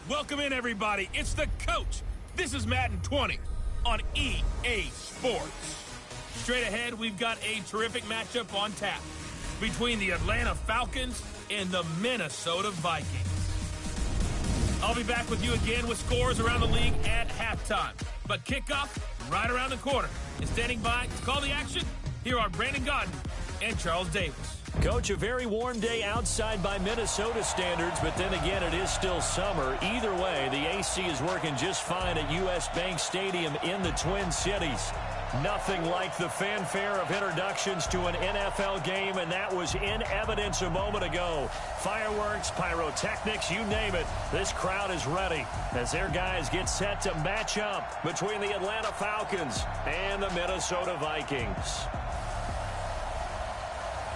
Welcome in, everybody. It's the coach. This is Madden 20 on EA Sports. Straight ahead, we've got a terrific matchup on tap between the Atlanta Falcons and the Minnesota Vikings. I'll be back with you again with scores around the league at halftime. But kickoff right around the corner. And standing by to call the action, here are Brandon Gaudin and Charles Davis. Coach, a very warm day outside by Minnesota standards, but then again, it is still summer. Either way, the AC is working just fine at U.S. Bank Stadium in the Twin Cities. Nothing like the fanfare of introductions to an NFL game, and that was in evidence a moment ago. Fireworks, pyrotechnics, you name it. This crowd is ready as their guys get set to match up between the Atlanta Falcons and the Minnesota Vikings.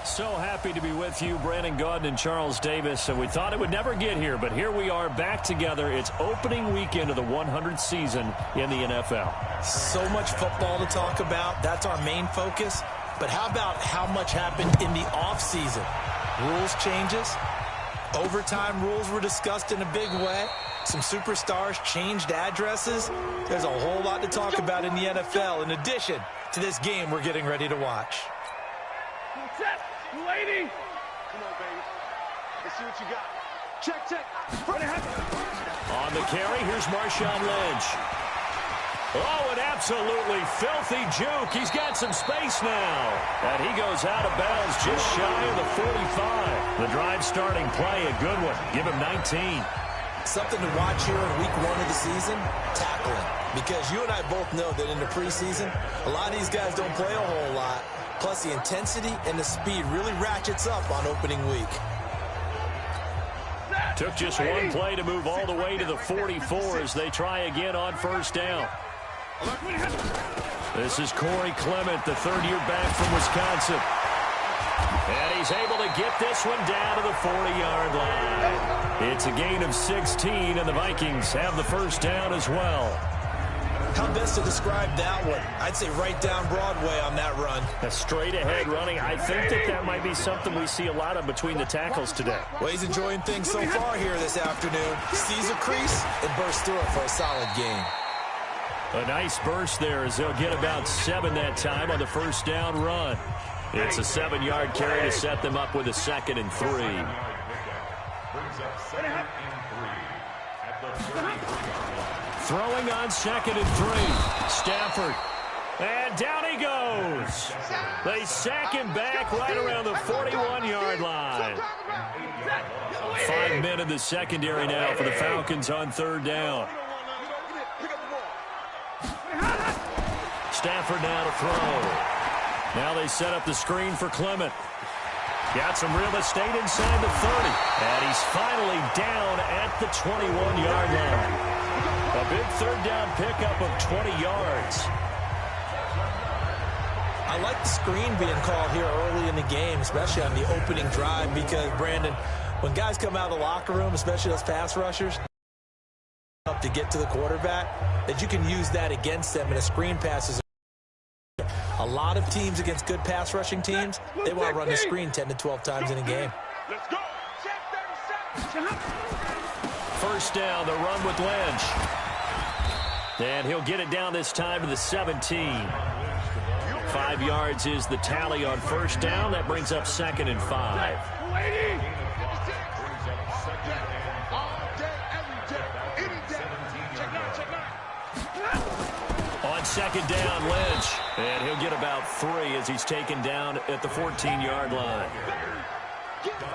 So happy to be with you, Brandon Gaudin and Charles Davis. And we thought it would never get here, but here we are back together. It's opening weekend of the 100th season in the NFL. So much football to talk about. That's our main focus. But how about how much happened in the offseason? Rules changes. Overtime rules were discussed in a big way. Some superstars changed addresses. There's a whole lot to talk about in the NFL in addition to this game we're getting ready to watch. Lady. Come on, baby. Let's see what you got. Check. On the carry, here's Marshawn Lynch. Oh, an absolutely filthy juke. He's got some space now. And he goes out of bounds just shy of the 45. The drive starting play, a good one. Give him 19. Something to watch here in week 1 of the season, tackling. Because you and I both know that in the preseason, a lot of these guys don't play a whole lot. Plus, the intensity and the speed really ratchets up on opening week. Took just one play to move all the way to the 44 as they try again on first down. This is Corey Clement, the third-year back from Wisconsin. And he's able to get this one down to the 40-yard line. It's a gain of 16, and the Vikings have the first down as well. How best to describe that one? I'd say right down Broadway on that run. A straight-ahead running. I think that might be something we see a lot of between the tackles today. Well, he's enjoying things so far here this afternoon. Sees a crease and bursts through it for a solid gain. A nice burst there as they'll get about 7 that time on the first down run. It's a 7-yard carry to set them up with a 2nd and 3. Throwing on 2nd and 3. Stafford. And down he goes. They sack him back right around the 41-yard line. 5 men in the secondary now for the Falcons on third down. Stafford now to throw. Now they set up the screen for Clement. Got some real estate inside the 30. And he's finally down at the 21-yard line. A big third down pickup of 20 yards. I like the screen being called here early in the game, especially on the opening drive, because, Brandon, when guys come out of the locker room, especially those pass rushers, up to get to the quarterback, that you can use that against them in a screen passes. A lot of teams against good pass rushing teams, they want to run the screen 10 to 12 times in a game. Let's go. First down, the run with Lynch. And he'll get it down this time to the 17. 5 yards is the tally on first down. That brings up 2nd and 5. On second down, Lynch. And he'll get about 3 as he's taken down at the 14-yard line.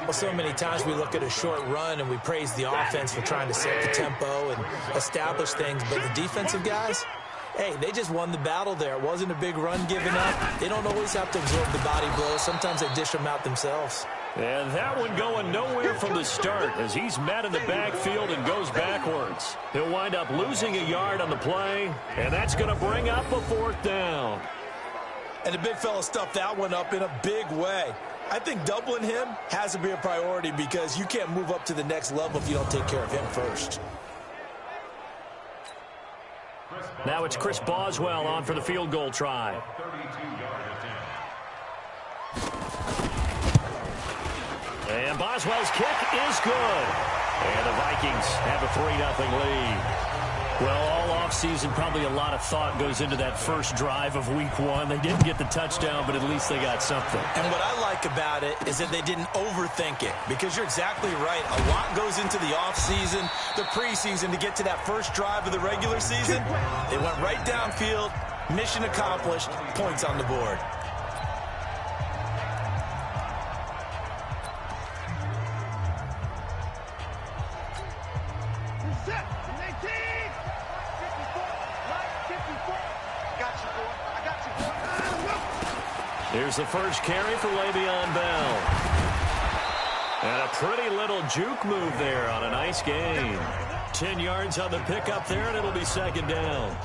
Well, so many times we look at a short run and we praise the offense for trying to set the tempo and establish things. But the defensive guys, hey, they just won the battle there. It wasn't a big run given up. They don't always have to absorb the body blows. Sometimes they dish them out themselves. And that one going nowhere from the start as he's met in the backfield and goes backwards. He'll wind up losing a yard on the play, and that's going to bring up a 4th down. And the big fella stuffed that one up in a big way. I think doubling him has to be a priority because you can't move up to the next level if you don't take care of him first. Now it's Chris Boswell on for the field goal try. And Boswell's kick is good. And the Vikings Vikings have a 3-0 lead. Well, all offseason, probably a lot of thought goes into that first drive of week 1. They didn't get the touchdown, but at least they got something. And what I like about it is that they didn't overthink it, because you're exactly right. A lot goes into the offseason, the preseason, to get to that first drive of the regular season. They went right downfield, mission accomplished, points on the board. Here's the first carry for Le'Veon Bell. And a pretty little juke move there on a nice gain. 10 yards on the pickup there, and it'll be second down.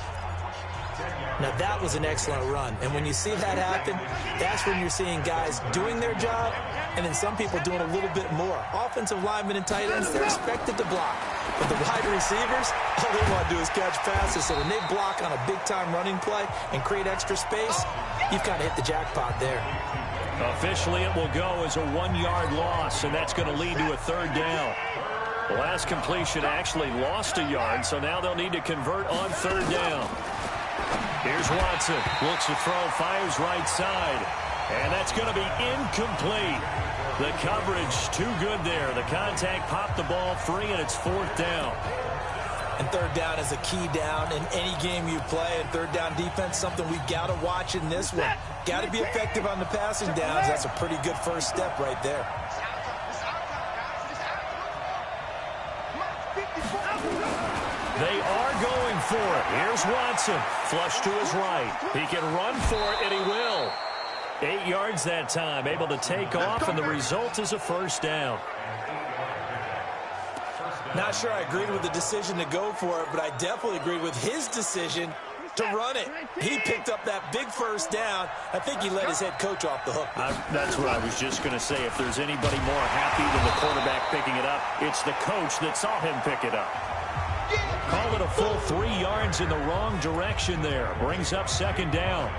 Now, that was an excellent run. And when you see that happen, that's when you're seeing guys doing their job and then some people doing a little bit more. Offensive linemen and tight ends, they're expected to block. But the wide receivers, all they want to do is catch passes. So when they block on a big-time running play and create extra space, you've kind of hit the jackpot there. Officially, it will go as a 1-yard loss, and that's going to lead to a third down. The last completion actually lost a yard, so now they'll need to convert on third down. Here's Watson. Looks to throw, fires right side. And that's going to be incomplete. The coverage too good there. The contact popped the ball free, and it's fourth down. And third down is a key down in any game you play. And third down defense, something we got to watch in this one. Got to be effective on the passing downs. That's a pretty good first step right there. They are going for it. Here's Watson. Flush to his right. He can run for it, and he will. 8 yards that time. Able to take off, and the result is a first down. Not sure I agreed with the decision to go for it, but I definitely agreed with his decision to run it. He picked up that big first down. I think he let his head coach off the hook. That's what I was just going to say. If there's anybody more happy than the quarterback picking it up, it's the coach that saw him pick it up. Call it a full 3 yards in the wrong direction there. Brings up second down.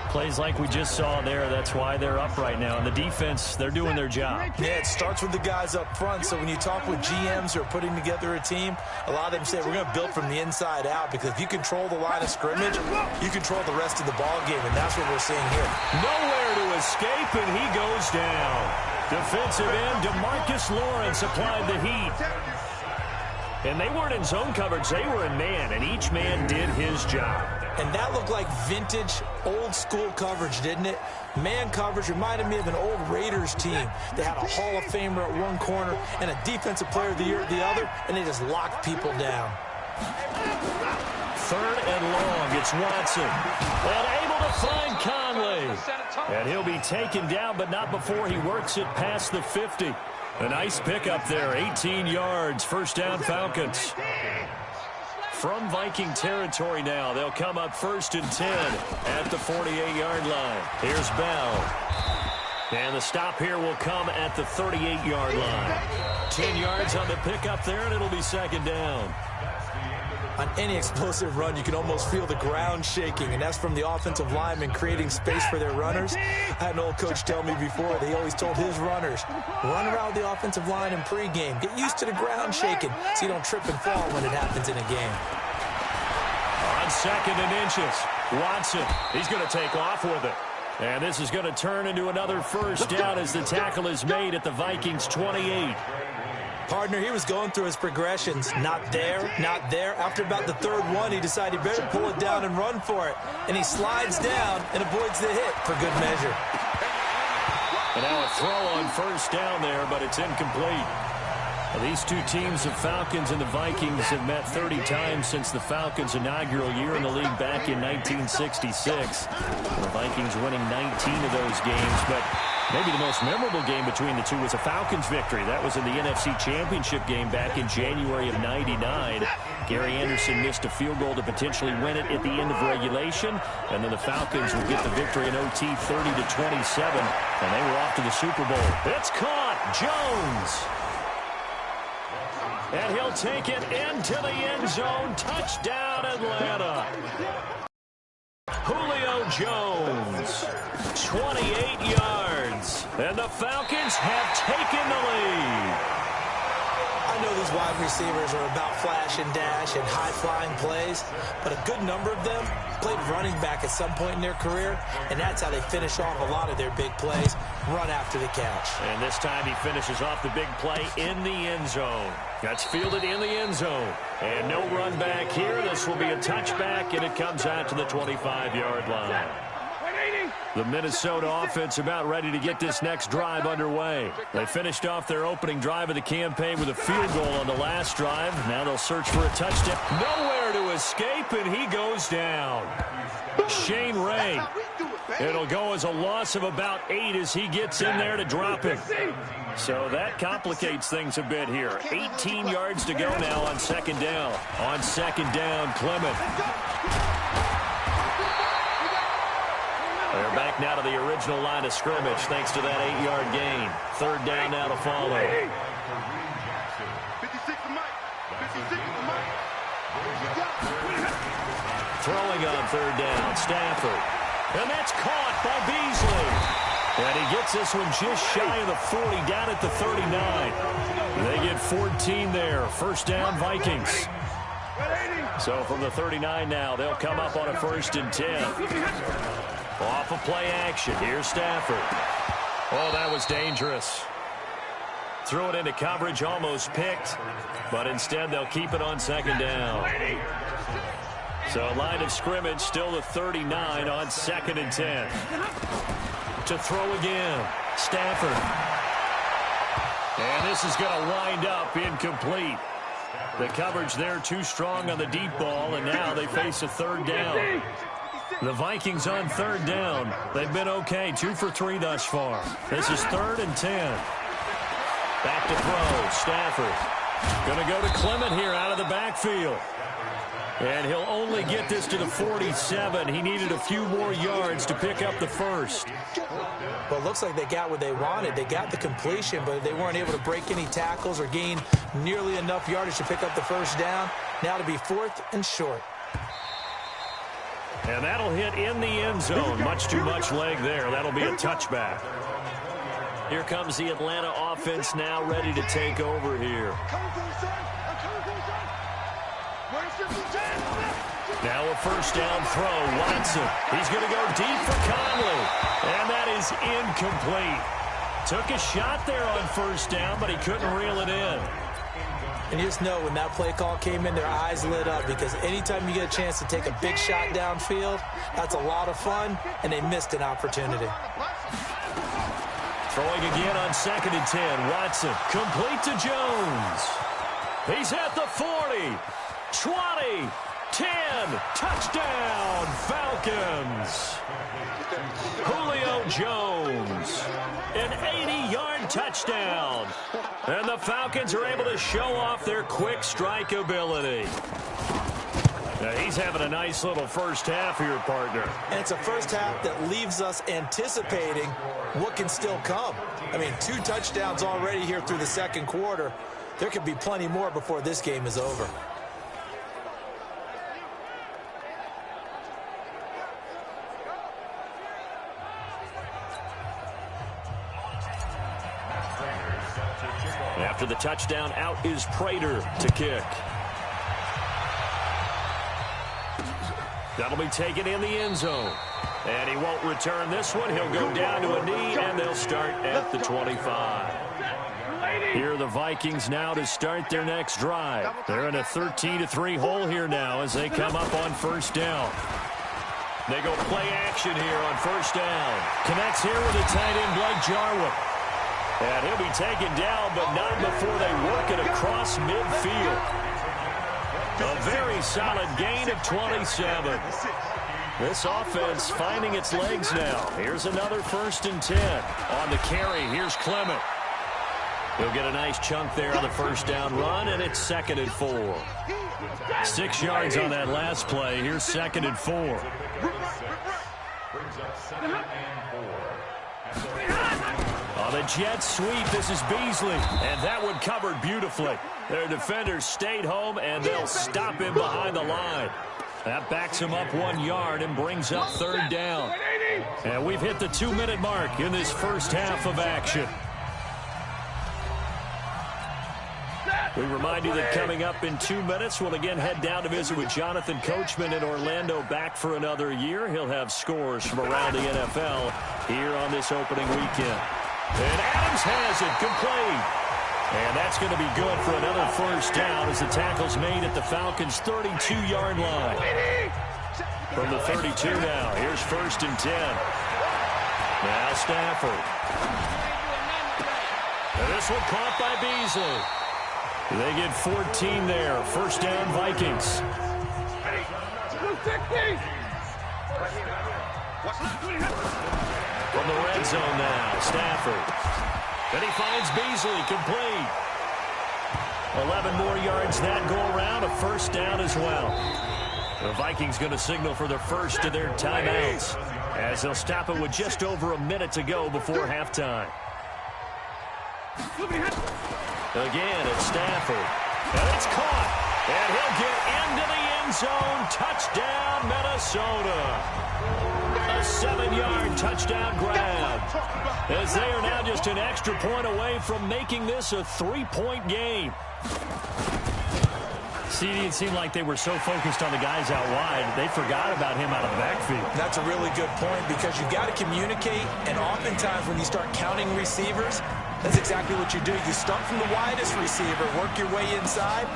Plays like we just saw there. That's why they're up right now. And the defense, they're doing their job. Yeah, it starts with the guys up front. So when you talk with GMs who are putting together a team, a lot of them say we're going to build from the inside out, because if you control the line of scrimmage, you control the rest of the ball game, and that's what we're seeing here. Nowhere to escape, and he goes down. Defensive end DeMarcus Lawrence applied the heat. And they weren't in zone coverage. They were in man, and each man did his job. And that looked like vintage, old-school coverage, didn't it? Man coverage reminded me of an old Raiders team. They had a Hall of Famer at one corner and a Defensive Player of the Year at the other, and they just locked people down. Third and long. It's Watson. And able to find Conley. And he'll be taken down, but not before he works it past the 50. A nice pickup there, 18 yards, first down Falcons. From Viking territory now, they'll come up 1st and 10 at the 48-yard line. Here's Bell. And the stop here will come at the 38-yard line. 10 yards on the pickup there, and it'll be second down. On any explosive run, you can almost feel the ground shaking, and that's from the offensive linemen creating space for their runners. I had an old coach tell me before, they always told his runners, run around the offensive line in pregame. Get used to the ground shaking so you don't trip and fall when it happens in a game. On 2nd and inches, Watson, he's going to take off with it. And this is going to turn into another first down as the tackle is made at the Vikings' 28. Partner, he was going through his progressions. Not there, not there. After about the third one, he decided he better pull it down and run for it. And he slides down and avoids the hit for good measure. And now a throw on first down there, but it's incomplete. Well, these two teams, the Falcons and the Vikings, have met 30 times since the Falcons' inaugural year in the league back in 1966. The Vikings winning 19 of those games, but maybe the most memorable game between the two was a Falcons victory. That was in the NFC Championship game back in January of '99. Gary Anderson missed a field goal to potentially win it at the end of regulation, and then the Falcons would get the victory in OT 30-27, and they were off to the Super Bowl. It's caught. Jones. And he'll take it into the end zone. Touchdown, Atlanta. Julio Jones, 28 yards. And the Falcons have taken the lead. I know these wide receivers are about flash and dash and high-flying plays, but a good number of them played running back at some point in their career, and that's how they finish off a lot of their big plays, run after the catch. And this time he finishes off the big play in the end zone. That's fielded in the end zone. And no run back here. This will be a touchback, and it comes out to the 25-yard line. The Minnesota offense about ready to get this next drive underway. They finished off their opening drive of the campaign with a field goal on the last drive. Now they'll search for a touchdown. Nowhere to escape, and he goes down. Shane Ray. It'll go as a loss of about 8 as he gets in there to drop him. So that complicates things a bit here. 18 yards to go now on second down. On second down, Clement. They're back now to the original line of scrimmage thanks to that 8-yard gain. Third down now to follow. Throwing on third down, Stafford. And that's caught by Beasley. And he gets this one just shy of the 40, down at the 39. They get 14 there. First down, Vikings. So from the 39 now, they'll come up on a 1st and 10. Off of play action. Here's Stafford. Oh, that was dangerous. Threw it into coverage, almost picked. But instead, they'll keep it on second down. So line of scrimmage, still the 39 on 2nd and 10. To throw again. Stafford. And this is going to wind up incomplete. The coverage there too strong on the deep ball, and now they face a third down. The Vikings on third down. They've been okay, 2 for 3 thus far. This is 3rd and 10. Back to throw, Stafford. Going to go to Clement here out of the backfield. And he'll only get this to the 47. He needed a few more yards to pick up the first. Well, it looks like they got what they wanted. They got the completion, but they weren't able to break any tackles or gain nearly enough yardage to pick up the first down. Now to be 4th and short. And that'll hit in the end zone. Much too much leg there. That'll be a touchback. Here comes the Atlanta offense now ready to take over here. Now a first down throw. Watson. He's going to go deep for Conley. And that is incomplete. Took a shot there on first down, but he couldn't reel it in. And you just know when that play call came in, their eyes lit up, because anytime you get a chance to take a big shot downfield, that's a lot of fun, and they missed an opportunity. Throwing again on 2nd and 10. Watson complete to Jones. He's at the 40, 20, 10. Touchdown, Falcons. Julio Jones. An 80-yard touchdown. And the Falcons are able to show off their quick strike ability. Now he's having a nice little first half here, partner. And it's a first half that leaves us anticipating what can still come. I mean, 2 touchdowns already here through the second quarter. There could be plenty more before this game is over. After the touchdown, out is Prater to kick. That'll be taken in the end zone. And he won't return this one. He'll go down to a knee, and they'll start at the 25. Here are the Vikings now to start their next drive. They're in a 13-3 hole here now as they come up on first down. They go play action here on first down. Connects here with the tight end, Blake Jarwin. And he'll be taken down, but not before they work it across midfield. A very solid gain of 27. This offense finding its legs now. Here's another 1st and 10. On the carry, here's Clement. He'll get a nice chunk there on the first down run, and it's 2nd and 4. 6 yards on that last play. Here's 2nd and 4. On the jet sweep, this is Beasley. And that one covered beautifully. Their defenders stayed home, and they'll stop him behind the line. That backs him up 1 yard and brings up third down. And we've hit the 2-minute mark in this first half of action. We remind you that coming up in 2 minutes, we'll again head down to visit with Jonathan Coachman in Orlando, back for another year. He'll have scores from around the NFL here on this opening weekend. And Adams has it complete. And that's going to be good for another first down as the tackle's made at the Falcons' 32-yard line. From the 32 now, here's 1st and 10. Now Stafford. And this one caught by Beasley. They get 14 there. 1st down, Vikings. From the red zone now, Stafford. And he finds Beasley, complete. 11 more yards that go around, a 1st down as well. The Vikings going to signal for the first of their timeouts as they'll stop it with just over a minute to go before halftime. Again, it's Stafford. And it's caught. And he'll get into the end zone. Touchdown, Minnesota. A 7-yard touchdown grab. As they are now just an extra point away from making this a 3-point game. See, it seemed like they were so focused on the guys out wide, they forgot about him out of the backfield. That's a really good point because you've got to communicate, and oftentimes when you start counting receivers, that's exactly what you do. You start from the widest receiver, work your way inside.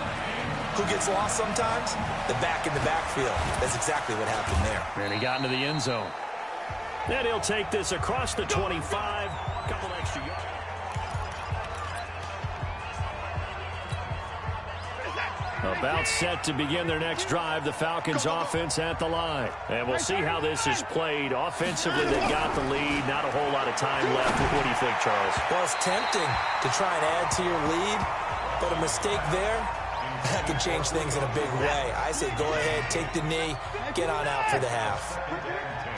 Who gets lost sometimes? The back in the backfield. That's exactly what happened there. And he got into the end zone. Then he'll take this across the 25. Couple extra yards. About set to begin their next drive, the Falcons offense at the line. And we'll see how this is played. Offensively, they've got the lead. Not a whole lot of time left. What do you think, Charles? Well, it's tempting to try and add to your lead, but a mistake there, that could change things in a big way. I say go ahead, take the knee, get on out for the half.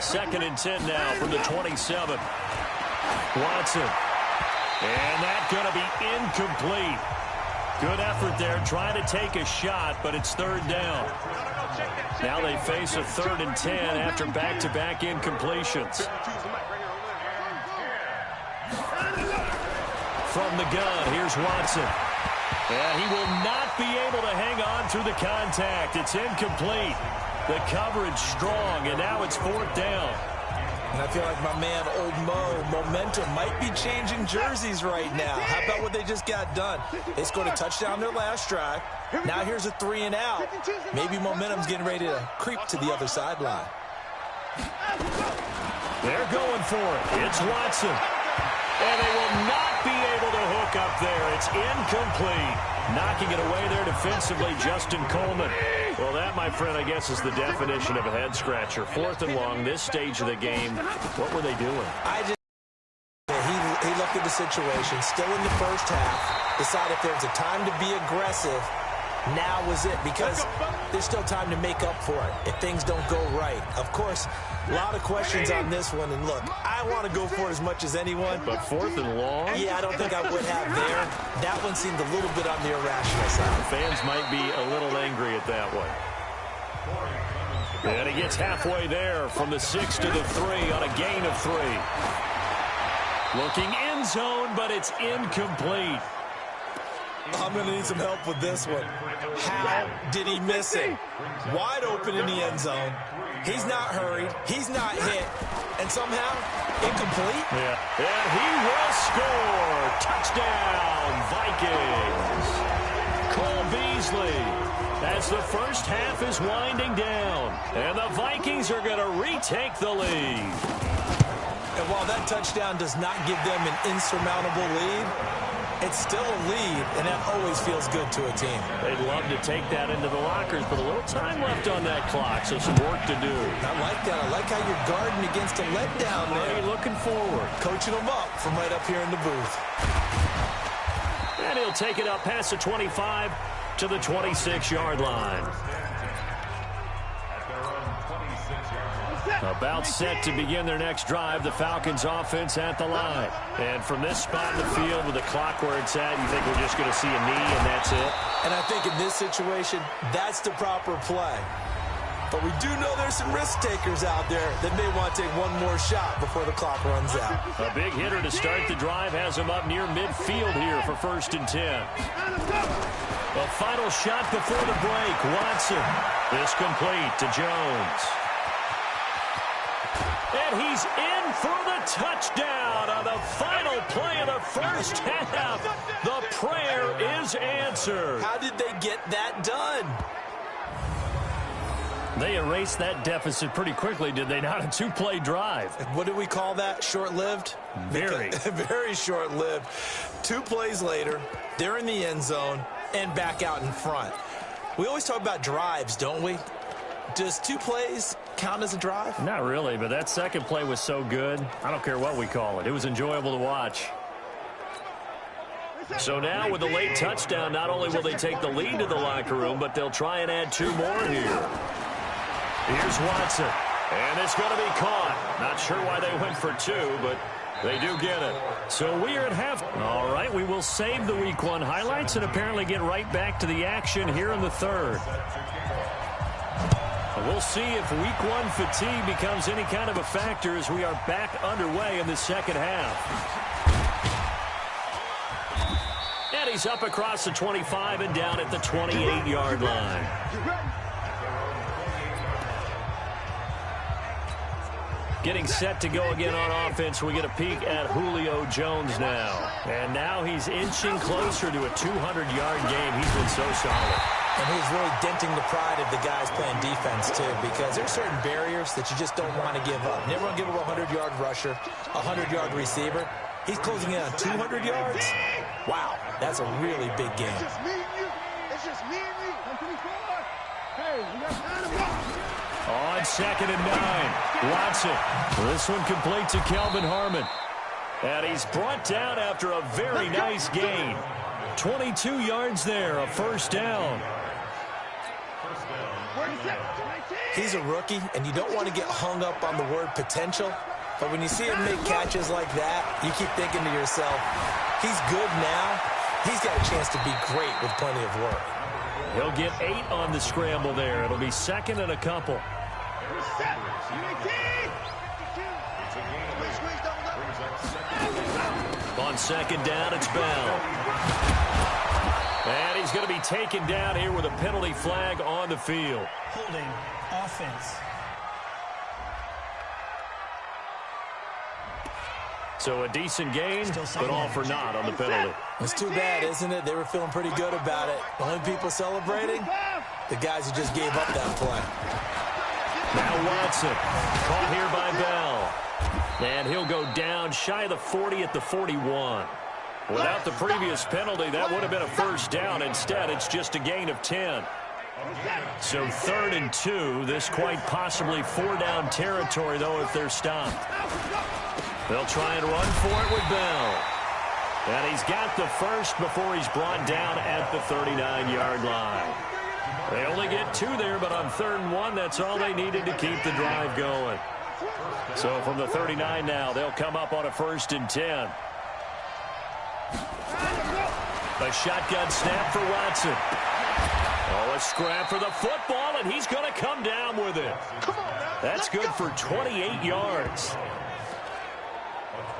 2nd and 10 now from the 27. Watson. And that's going to be incomplete. Good effort there, trying to take a shot, but it's 3rd down. Now they face a 3rd and 10 after back-to-back incompletions. From the gun, here's Watson. And he will not be able to hang on through the contact. It's incomplete. The coverage strong, and now it's 4th down. And I feel like my man, Old Mo, momentum might be changing jerseys right now. How about what they just got done? They scored a touchdown their last drive. Now here's a 3 and out. Maybe momentum's getting ready to creep to the other sideline. They're going for it. It's Watson. And they will not be able to hook up there. It's incomplete. Knocking it away there defensively, Justin Coleman. Well, that, my friend, I guess is the definition of a head-scratcher. 4th and long, this stage of the game. What were they doing? He looked at the situation, still in the first half, decided if there was a time to be aggressive, now was it, because there's still time to make up for it if things don't go right. Of course, a lot of questions on this one, and look, I want to go for it as much as anyone. But 4th and long? Yeah, I don't think I would have there. That one seemed a little bit on the irrational side. Fans might be a little angry at that one. And he gets halfway there from the 6 to the 3 on a gain of 3. Looking end zone, but it's incomplete. I'm going to need some help with this one. How did he miss it? Wide open in the end zone. He's not hurried. He's not hit. And somehow, incomplete? Yeah. And he will score. Touchdown, Vikings. Cole Beasley. As the first half is winding down. And the Vikings are going to retake the lead. And while that touchdown does not give them an insurmountable lead, it's still a lead, and that always feels good to a team. They'd love to take that into the lockers, but a little time left on that clock, so some work to do. I like that. I like how you're guarding against a letdown there. Looking forward. Coaching them up from right up here in the booth. And he'll take it up past the 25 to the 26-yard line. About set to begin their next drive, the Falcons offense at the line. And from this spot in the field with the clock where it's at, you think we're just going to see a knee and that's it? And I think in this situation, that's the proper play. But we do know there's some risk takers out there that may want to take one more shot before the clock runs out. A big hitter to start the drive has him up near midfield here for 1st and 10. A final shot before the break. Watson. This complete to Jones. And he's in for the touchdown on the final play of the first half. The prayer is answered. How did they get that done? They erased that deficit pretty quickly, did they not? A two-play drive. What do we call that? Short-lived? Very. Very short-lived. 2 plays later, they're in the end zone and back out in front. We always talk about drives, don't we? Does 2 plays count as a drive? Not really, but that second play was so good. I don't care what we call it. It was enjoyable to watch. So now with the late touchdown, not only will they take the lead to the locker room, but they'll try and add 2 more here. Here's Watson, and it's going to be caught. Not sure why they went for 2, but they do get it. So we are at half. All right, we will save the Week 1 highlights and apparently get right back to the action here in the third. We'll see if Week 1 fatigue becomes any kind of a factor as we are back underway in the second half. And he's up across the 25 and down at the 28-yard line. Getting set to go again on offense. We get a peek at Julio Jones now. And now he's inching closer to a 200-yard game. He's been so solid. And he's really denting the pride of the guys playing defense, too, because there's certain barriers that you just don't want to give up. Never want to give up a 100-yard rusher, a 100-yard receiver. He's closing in on 200 yards. Wow, that's a really big game. It's just me and you. It's just me and you. Hey, we got time to walk. On 2nd and 9, Watson. This one complete to Kelvin Harmon. And he's brought down after a very nice gain. 22 yards there, a first down. He's a rookie, and you don't want to get hung up on the word potential. But when you see him make catches like that, you keep thinking to yourself, he's good now. He's got a chance to be great with plenty of work. He'll get 8 on the scramble there. It'll be 2nd and a couple. On 2nd down, it's Bell. And he's going to be taken down here with a penalty flag on the field. Holding offense. So a decent gain, but all for naught on the penalty. It's too bad, isn't it? They were feeling pretty good about it. The only people celebrating, the guys who just gave up that play. Now Watson, caught here by Bell. And he'll go down shy of the 40 at the 41. Without the previous penalty, that would have been a first down. Instead, it's just a gain of 10. So 3rd and 2. This quite possibly 4-down territory, though, if they're stopped. They'll try and run for it with Bell. And he's got the first before he's brought down at the 39-yard line. They only get 2 there, but on 3rd and 1, that's all they needed to keep the drive going. So from the 39 now, they'll come up on a 1st and 10. A shotgun snap for Watson. Oh, a scrap for the football, and he's going to come down with it. That's good for 28 yards.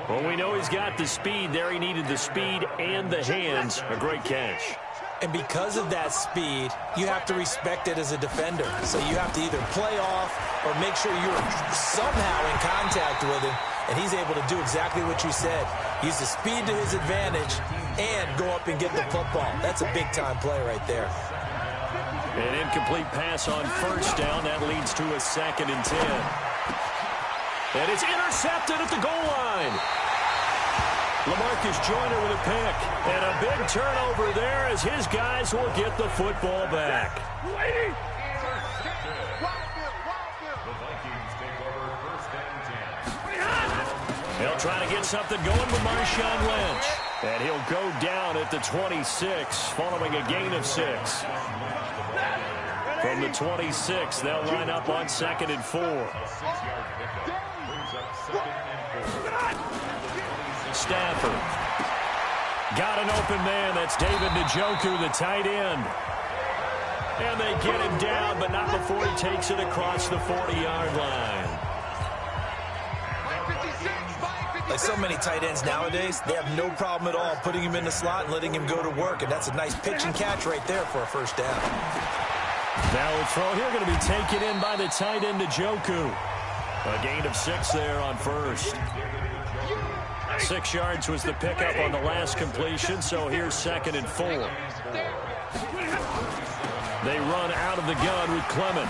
Well, we know he's got the speed there. He needed the speed and the hands. A great catch. And because of that speed, you have to respect it as a defender. So you have to either play off or make sure you're somehow in contact with him, and he's able to do exactly what you said. Use the speed to his advantage and go up and get the football. That's a big-time play right there. An incomplete pass on 1st down. That leads to a 2nd and 10. And it's intercepted at the goal line. LaMarcus Joyner with a pick. And a big turnover there as his guys will get the football back. They'll try to get something going with Marshawn Lynch. And he'll go down at the 26 following a gain of 6. From the 26, they'll line up on 2nd and 4. Stafford. Got an open man. That's David Njoku, the tight end. And they get him down, but not before he takes it across the 40-yard line. Like so many tight ends nowadays, they have no problem at all putting him in the slot and letting him go to work, and that's a nice pitch and catch right there for a first down. Now the throw here going to be taken in by the tight end, Njoku. A gain of 6 there on first. 6 yards was the pickup on the last completion, so here's 2nd and 4. They run out of the gun with Clement.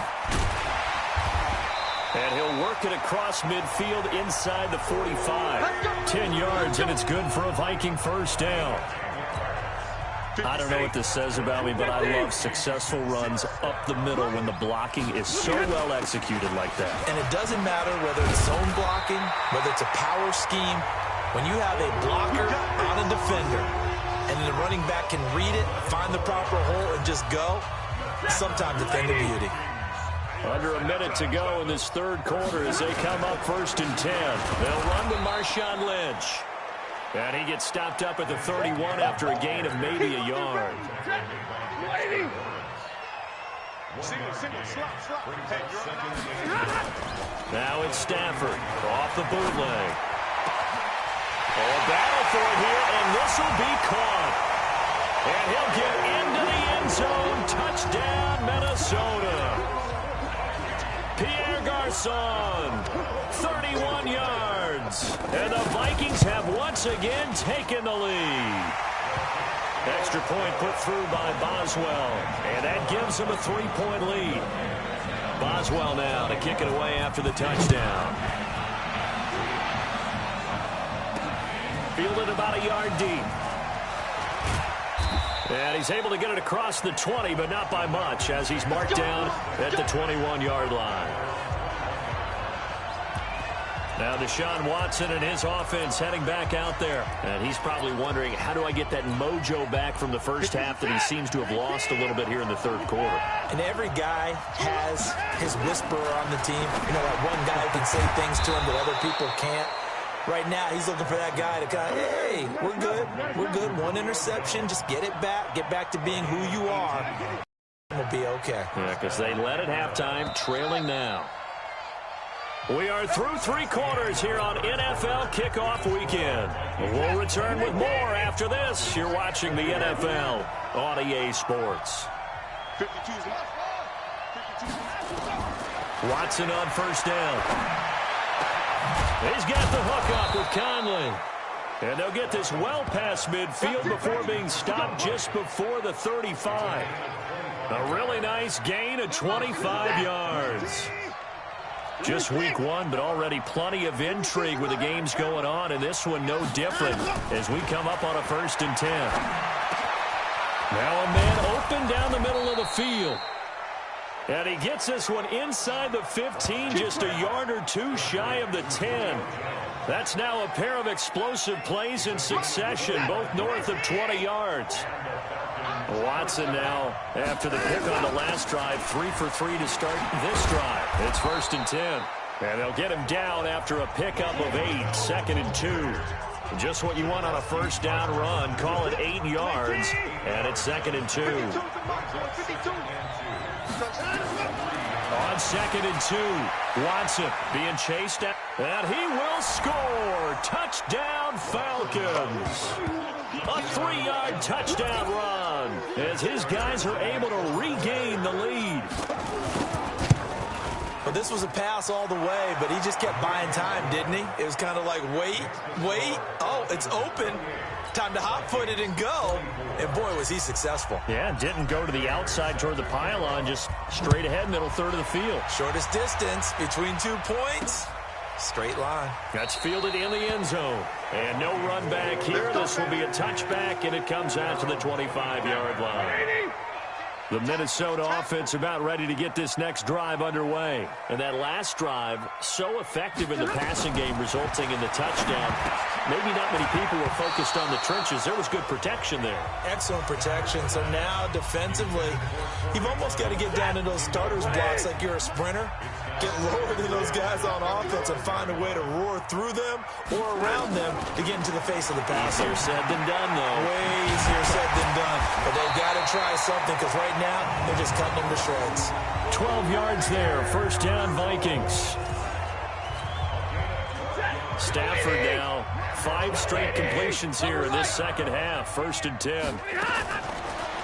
And he'll work it across midfield inside the 45. 10 yards, and it's good for a Viking first down. I don't know what this says about me, but I love successful runs up the middle when the blocking is so well executed like that. And it doesn't matter whether it's zone blocking, whether it's a power scheme. When you have a blocker on a defender, and the running back can read it, find the proper hole, and just go, sometimes a thing of beauty. Under a minute to go in this third quarter as they come up 1st and 10. They'll run with Marshawn Lynch. And he gets stopped up at the 31 after a gain of maybe a yard. Now it's Stafford off the bootleg. Oh, a battle for it here, and this will be caught. And he'll get into the end zone. Touchdown, Minnesota. Pierre Garçon, 31 yards. And the Vikings have once again taken the lead. Extra point put through by Boswell. And that gives them a 3-point lead. Boswell now to kick it away after the touchdown. Fielded about a yard deep. And he's able to get it across the 20, but not by much, as he's marked down at the 21-yard line. Now Deshaun Watson and his offense heading back out there. And he's probably wondering, how do I get that mojo back from the first half that he seems to have lost a little bit here in the third quarter? And every guy has his whisperer on the team. You know, that one guy who can say things to him that other people can't. Right now, he's looking for that guy to kind of, hey, we're good. We're good. 1 interception. Just get it back. Get back to being who you are. We'll be okay. Yeah, because they led at halftime, trailing now. We are through 3 quarters here on NFL Kickoff Weekend. We'll return with more after this. You're watching the NFL on EA Sports. Watson on first down. He's got the hook up with Conley. And they'll get this well past midfield before being stopped just before the 35. A really nice gain of 25 yards. Just week 1, but already plenty of intrigue with the games going on, and this one no different as we come up on a 1st and 10. Now a man open down the middle of the field. And he gets this one inside the 15, just a yard or 2 shy of the 10. That's now a pair of explosive plays in succession, both north of 20 yards. Watson now, after the pick on the last drive, 3 for 3 to start this drive. It's 1st and 10. And they'll get him down after a pickup of 8, 2nd and 2. Just what you want on a first down run. Call it 8 yards, and it's 2nd and 2. On 2nd and 2, Watson being chased out, and he will score. Touchdown, Falcons. A 3-yard touchdown run as his guys are able to regain the lead. Well, this was a pass all the way, but he just kept buying time, didn't he? It was kind of like, wait. Oh, it's open. Time to hot-foot it and go. And, boy, was he successful. Yeah, didn't go to the outside toward the pylon, just straight ahead, middle third of the field. Shortest distance between 2 points. Straight line. That's fielded in the end zone. And no run back here. This will be a touchback, and it comes out to the 25-yard line. The Minnesota offense about ready to get this next drive underway. And that last drive, so effective in the passing game, resulting in the touchdown. Maybe not many people were focused on the trenches. There was good protection there. Excellent protection. So now, defensively, you've almost got to get down to those starters blocks like you're a sprinter. Get lower than those guys on offense and find a way to roar through them or around them to get into the face of the passer. Easier said than done, though. Way easier said than done. But they've got to try something because right now they're just cutting them to shreds. 12 yards there. First down, Vikings. Stafford now 5 straight completions here in this second half. 1st and 10.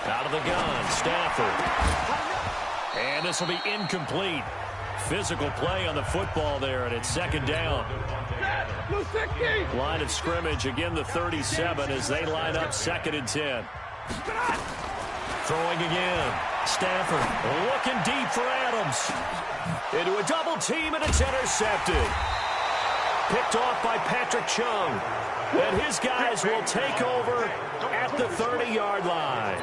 Out of the gun, Stafford. And this will be incomplete. Physical play on the football there, and it's 2nd down. Line of scrimmage, again the 37 as they line up 2nd and 10. Throwing again. Stafford looking deep for Adams. Into a double team, and it's intercepted. Picked off by Patrick Chung. And his guys will take over at the 30-yard line.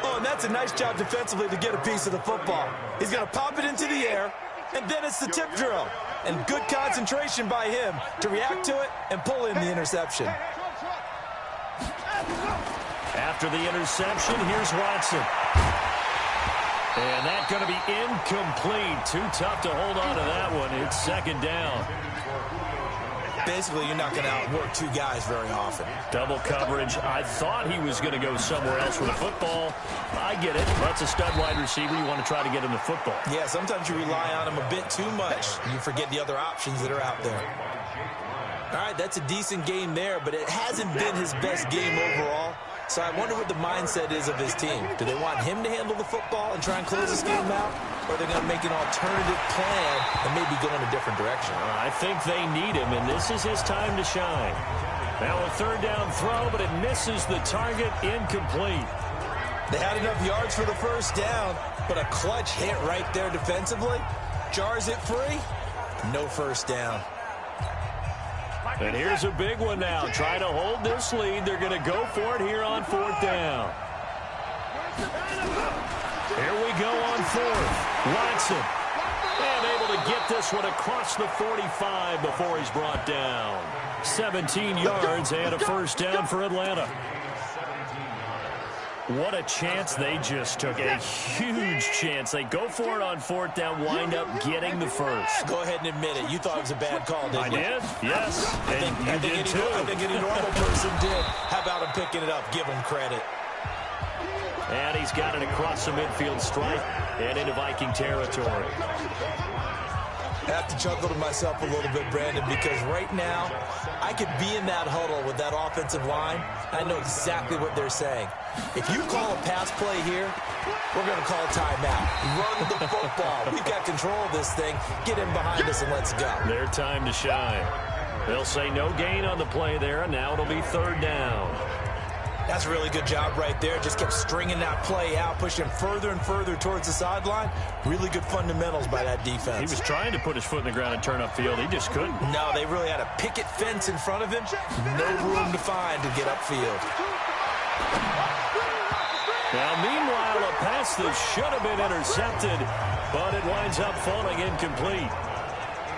Oh, and that's a nice job defensively to get a piece of the football. He's going to pop it into the air, and then it's the tip drill. And good concentration by him to react to it and pull in the interception. After the interception, here's Watson. And that's going to be incomplete. Too tough to hold on to that one. It's 2nd down. Basically, you're not going to outwork 2 guys very often. Double coverage. I thought he was going to go somewhere else with the football. I get it. That's a stud wide receiver. You want to try to get him the football. Yeah, sometimes you rely on him a bit too much. You forget the other options that are out there. All right, that's a decent game there, but it hasn't been his best game overall. So I wonder what the mindset is of his team. Do they want him to handle the football and try and close this game out? Or are they going to make an alternative plan and maybe go in a different direction? I think they need him, and this is his time to shine. Now a 3rd down throw, but it misses the target. Incomplete. They had enough yards for the 1st down, but a clutch hit right there defensively. Jars it free. No 1st down. And here's a big one now. Trying to hold this lead. They're going to go for it here on 4th down. Here we go on 4th. Watson. And able to get this one across the 45 before he's brought down. 17 yards and a 1st down for Atlanta. What a chance they just took. A huge chance. They go for it on 4th down, wind up getting the 1st. Go ahead and admit it. You thought it was a bad call, didn't you? I did, yes. I think any normal person did. How about him picking it up? Give him credit. And he's got it across the midfield stripe and into Viking territory. I have to chuckle to myself a little bit, Brandon, because right now I could be in that huddle with that offensive line. I know exactly what they're saying. If you call a pass play here, we're going to call timeout. Run the football. We've got control of this thing. Get in behind us and let's go. Their time to shine. They'll say no gain on the play there, and now it'll be 3rd down. That's a really good job right there. Just kept stringing that play out, pushing further and further towards the sideline. Really good fundamentals by that defense. He was trying to put his foot in the ground and turn upfield. He just couldn't. No, they really had a picket fence in front of him. No room to find to get upfield. Now, meanwhile, a pass that should have been intercepted, but it winds up falling incomplete.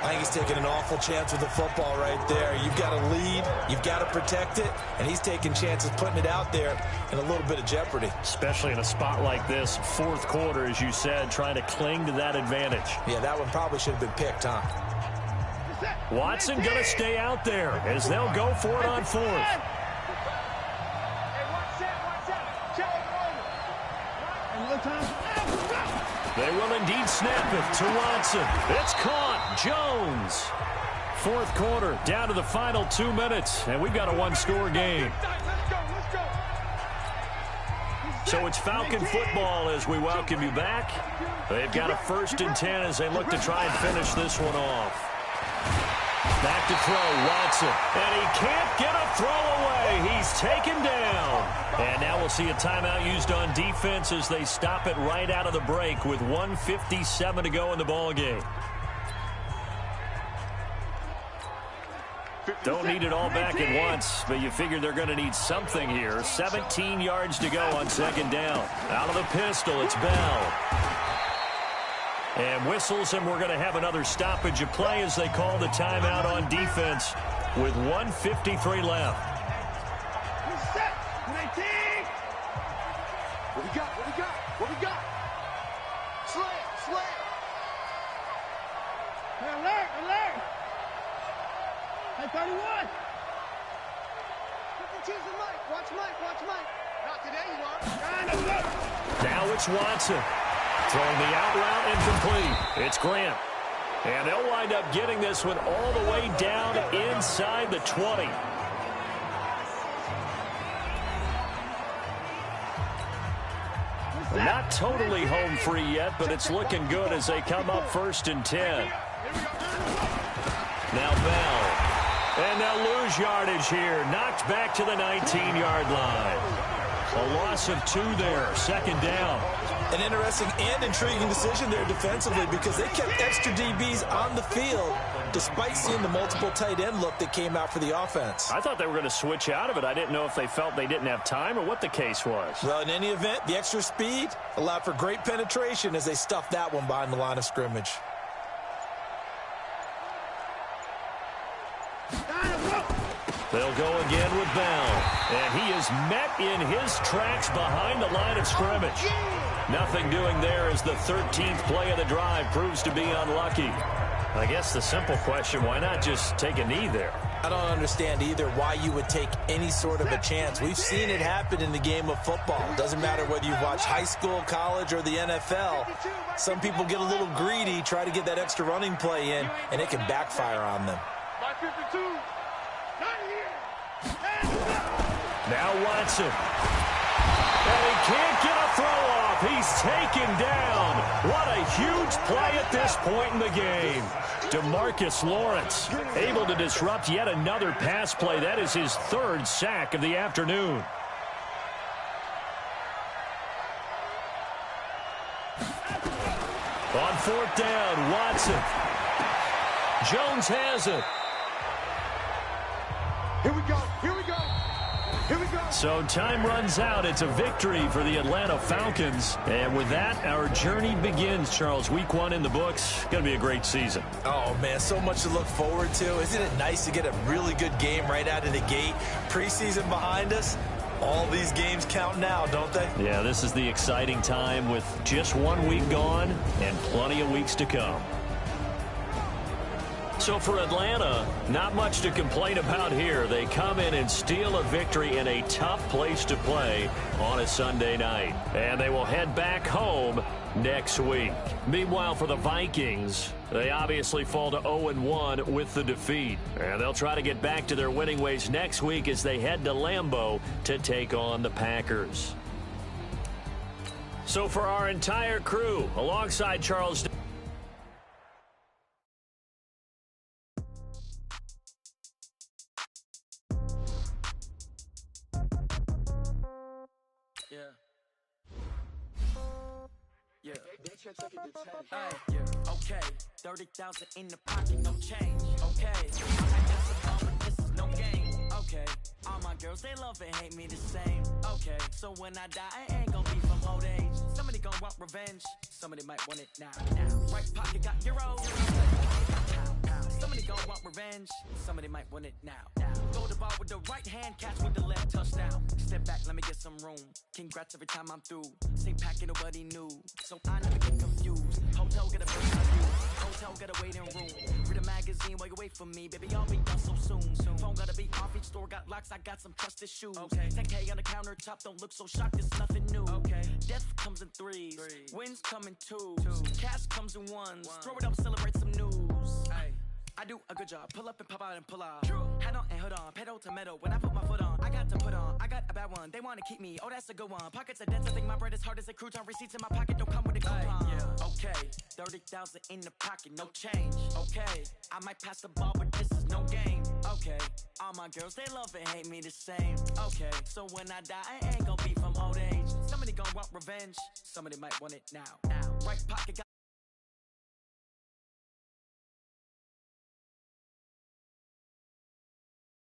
I think he's taking an awful chance with the football right there. You've got to lead, you've got to protect it, and he's taking chances putting it out there in a little bit of jeopardy. Especially in a spot like this, 4th quarter, as you said, trying to cling to that advantage. Yeah, that one probably should have been picked, huh? Watson going to stay out there as they'll go for it on 4th. They will indeed snap it to Watson. It's caught. Jones. 4th quarter, down to the final 2 minutes, and we've got a 1-score game. So it's Falcon football as we welcome you back. They've got a 1st and 10 as they look to try and finish this one off. Back to throw, Watson. And he can't get a throw away. He's taken down. And now we'll see a timeout used on defense as they stop it right out of the break with 1:57 to go in the ballgame. Don't need it all back at once, but you figure they're going to need something here. 17 yards to go on 2nd down. Out of the pistol, it's Bell. And whistles, and we're going to have another stoppage of play as they call the timeout on defense with 1:53 left. What we got? What we got? What we got? Slam! Hey, alert! Hey, 31! Choose the mic. Watch Mike. Not today, you are. Now it's Watson. Throwing the out route incomplete. It's Grant. And they'll wind up getting this one all the way down inside the 20. Not totally home free yet, but it's looking good as they come up 1st and 10. Now Bell. And they'll lose yardage here. Knocked back to the 19-yard line. A loss of 2 there. 2nd down. An interesting and intriguing decision there defensively because they kept extra DBs on the field despite seeing the multiple tight end look that came out for the offense. I thought they were going to switch out of it. I didn't know if they felt they didn't have time or what the case was. Well, in any event, the extra speed allowed for great penetration as they stuffed that one behind the line of scrimmage. They'll go again with Bell. And he is met in his tracks behind the line of scrimmage. Nothing doing there as the 13th play of the drive proves to be unlucky. I guess the simple question, why not just take a knee there? I don't understand either why you would take any sort of a chance. We've seen it happen in the game of football. It doesn't matter whether you've watched high school, college, or the NFL. Some people get a little greedy, try to get that extra running play in, and it can backfire on them. Now Watson. And he can't get a throw off. He's taken down. What a huge play at this point in the game. DeMarcus Lawrence able to disrupt yet another pass play. That is his 3rd sack of the afternoon. On 4th down, Watson. Jones has it. Here we go. Here we go. Here we go. So time runs out. It's a victory for the Atlanta Falcons. And with that, our journey begins, Charles. Week 1 in the books. Going to be a great season. Oh, man, so much to look forward to. Isn't it nice to get a really good game right out of the gate? Preseason behind us. All these games count now, don't they? Yeah, this is the exciting time with just 1 week gone and plenty of weeks to come. So for Atlanta, not much to complain about here. They come in and steal a victory in a tough place to play on a Sunday night. And they will head back home next week. Meanwhile, for the Vikings, they obviously fall to 0-1 with the defeat. And they'll try to get back to their winning ways next week as they head to Lambeau to take on the Packers. So for our entire crew, alongside Charles... Yeah. Okay. 30,000 in the pocket, no change. Okay. I just a ball, but this is no game. Okay. All my girls, they love and hate me the same. Okay. So when I die, I ain't gonna be from old age. Somebody gonna want revenge. Somebody might want it now. Right pocket got euros. Somebody gonna want revenge. Somebody might want it now. Throw the ball with the right hand, catch with the left, touchdown. Step back, let me get some room. Congrats every time I'm through. Same packet, nobody knew. So I never get confused. Hotel, get a first view. Hotel, get a waiting room. Read a magazine while you wait for me. Baby, I'll be done so soon. Phone gotta be off, each store got locks. I got some trusted shoes. 10K on the countertop, don't look so shocked, it's nothing new. Death comes in threes. Wins come in twos. Cash comes in ones. Throw it up, celebrate some news. I do a good job. Pull up and pop out and pull out. Head on and hood on. Pedal to metal. When I put my foot on, I got to put on. I got a bad one. They want to keep me. Oh, that's a good one. Pockets are dense. I think my bread is hard as a crouton. Receipts in my pocket don't come with a coupon. Okay. 30,000 in the pocket. No change. Okay. I might pass the ball, but this is no game. Okay. All my girls, they love and hate me the same. Okay. So when I die, I ain't gonna be from old age. Somebody gonna want revenge. Somebody might want it now. Right pocket.